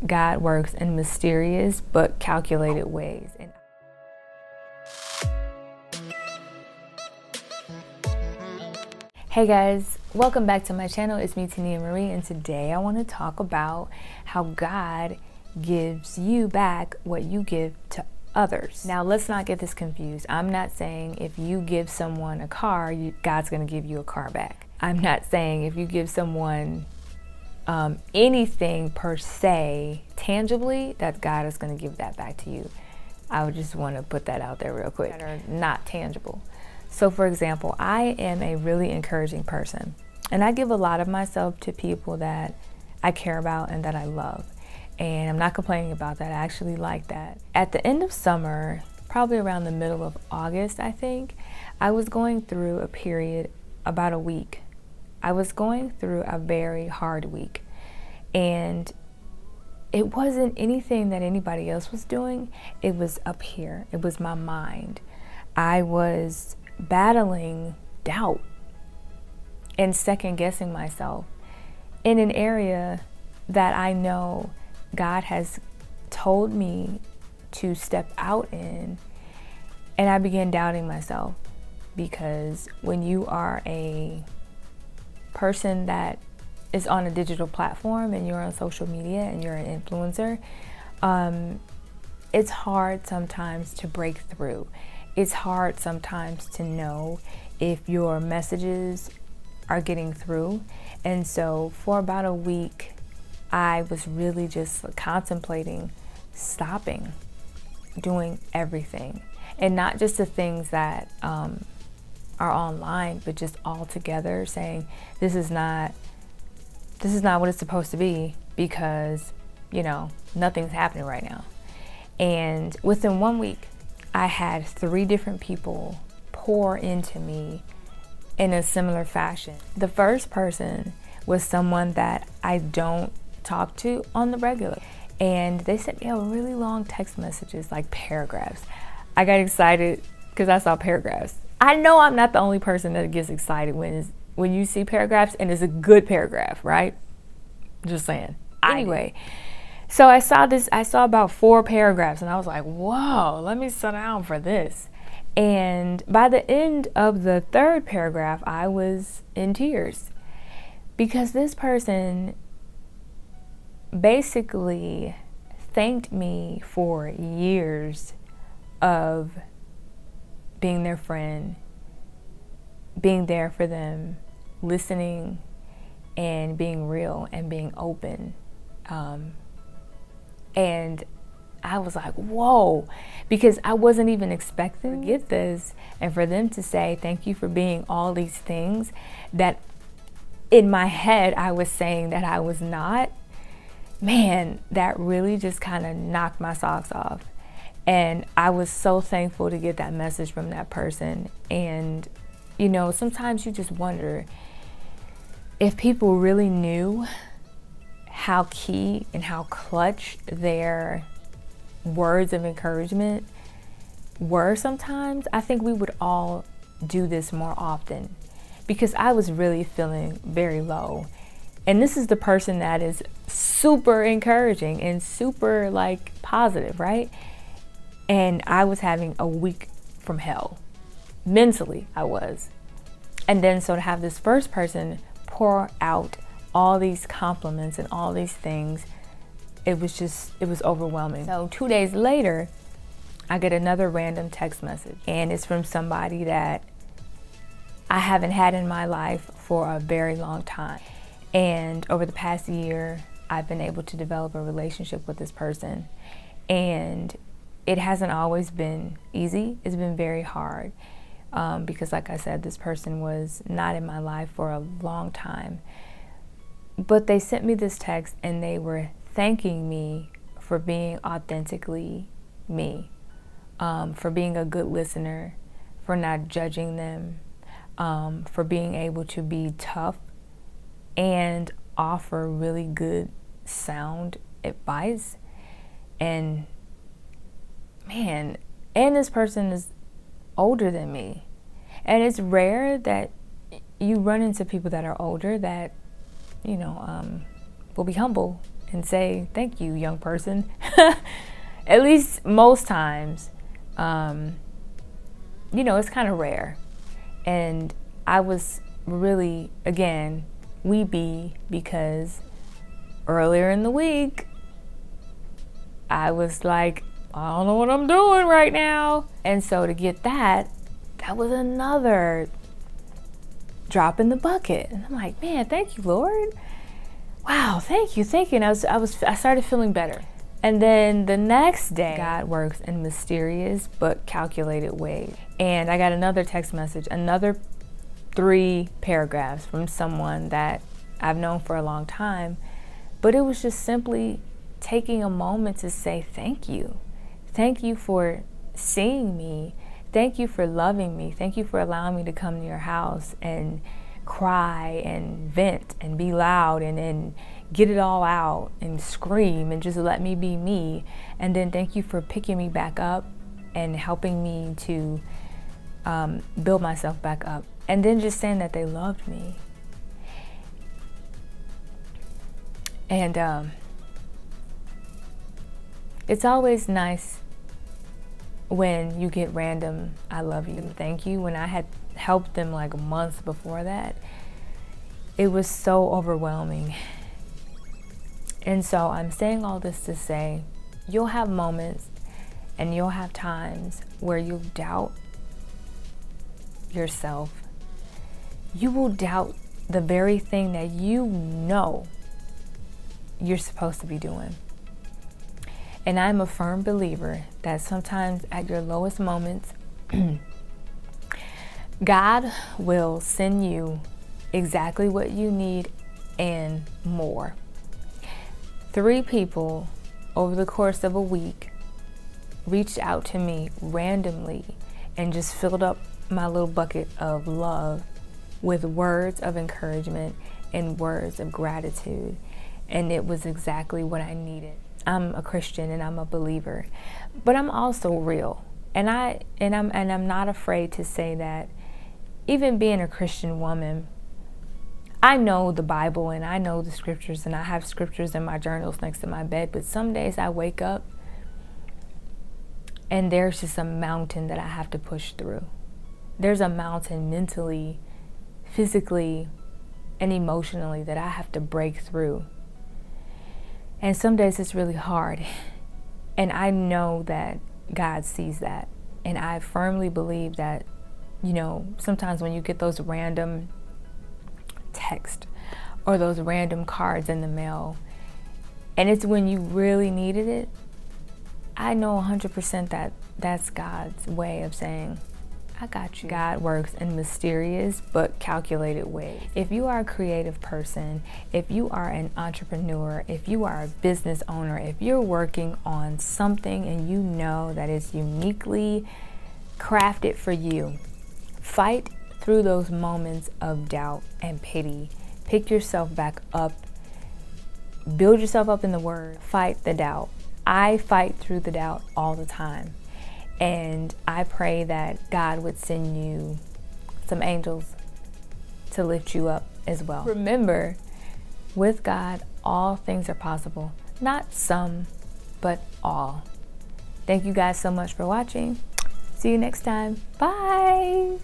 God works in mysterious but calculated ways. Hey guys, welcome back to my channel. It's me, Tania Marie, and today I want to talk about how God gives you back what you give to others. Now, let's not get this confused. I'm not saying if you give someone a car, God's going to give you a car back. I'm not saying if you give someone anything per se, tangibly, that God is going to give that back to you. I would just want to put that out there real quick. That are not tangible. So for example, I am a really encouraging person, and I give a lot of myself to people that I care about and that I love. And I'm not complaining about that. I actually like that. At the end of summer, probably around the middle of August, I think, I was going through a period, about a week. I was going through a very hard week. And it wasn't anything that anybody else was doing. It was up here. It was my mind. I was battling doubt and second guessing myself in an area that I know God has told me to step out in, and I began doubting myself, because when you are a person that is on a digital platform and you're on social media and you're an influencer, it's hard sometimes to break through. It's hard sometimes to know if your messages are getting through. And so for about a week, I was really just contemplating stopping doing everything, and not just the things that are online, but just all together, saying this is not what it's supposed to be, because, you know, nothing's happening right now. And within 1 week, I had 3 different people pour into me in a similar fashion. The first person was someone that I don't talk to on the regular, and they sent me a really long text messages, like paragraphs. I got excited because I saw paragraphs. I know I'm not the only person that gets excited when you see paragraphs and it's a good paragraph, right? Just saying. Anyway, so I saw about 4 paragraphs, and I was like, whoa, let me sit down for this. And by the end of the 3rd paragraph, I was in tears, because this person basically thanked me for years of being their friend, being there for them, listening, and being real and being open. And I was like, whoa, because I wasn't even expecting to get this, and for them to say thank you for being all these things that in my head I was saying that I was not. Man, that really just kind of knocked my socks off. And I was so thankful to get that message from that person. And, you know, sometimes you just wonder if people really knew how key and how clutch their words of encouragement were sometimes. I think we would all do this more often, because I was really feeling very low. And this is the person that is super encouraging and super like positive, right? And I was having a week from hell. Mentally, I was. And then so to have this first person pour out all these compliments and all these things, it was overwhelming. So 2 days later, I get another random text message, and it's from somebody that I haven't had in my life for a very long time. And over the past year, I've been able to develop a relationship with this person. And it hasn't always been easy. It's been very hard, because like I said, this person was not in my life for a long time. But they sent me this text, and they were thanking me for being authentically me, for being a good listener, for not judging them, for being able to be tough and offer really good sound advice. And man, and this person is older than me. And it's rare that you run into people that are older that, you know, will be humble can say thank you, young person. At least most times. You know, it's kind of rare. And I was really, again, weepy because earlier in the week, I was like, I don't know what I'm doing right now. And so to get that was another drop in the bucket. And I'm like, man, thank you, Lord. Wow, thank you. And I started feeling better. And then the next day, God works in mysterious but calculated ways. And I got another text message, another 3 paragraphs from someone that I've known for a long time. But it was just simply taking a moment to say thank you. Thank you for seeing me. Thank you for loving me. Thank you for allowing me to come to your house and cry and vent and be loud and get it all out and scream and just let me be me. And then thank you for picking me back up and helping me to build myself back up. And then just saying that they loved me. And it's always nice when you get random I love you, thank you. When I had helped them like months before that, it was so overwhelming. And so I'm saying all this to say, you'll have moments and you'll have times where you'll doubt yourself. You will doubt the very thing that you know you're supposed to be doing. And I'm a firm believer that sometimes at your lowest moments, God will send you exactly what you need and more. 3 people over the course of a week reached out to me randomly and just filled up my little bucket of love with words of encouragement and words of gratitude. And it was exactly what I needed. I'm a Christian and I'm a believer, but I'm also real. And I'm not afraid to say that even being a Christian woman, I know the Bible and I know the scriptures and I have scriptures in my journals next to my bed, but some days I wake up and there's just a mountain that I have to push through. There's a mountain mentally, physically, and emotionally that I have to break through. And some days it's really hard. And I know that God sees that. And I firmly believe that, you know, sometimes when you get those random texts or those random cards in the mail, and it's when you really needed it, I know 100% that that's God's way of saying, I got you. God works in mysterious but calculated ways. If you are a creative person, if you are an entrepreneur, if you are a business owner, if you're working on something and you know that is uniquely crafted for you, fight through those moments of doubt and pity. Pick yourself back up. Build yourself up in the Word. Fight the doubt. I fight through the doubt all the time. And I pray that God would send you some angels to lift you up as well. Remember, with God, all things are possible. Not some, but all. Thank you guys so much for watching. See you next time. Bye.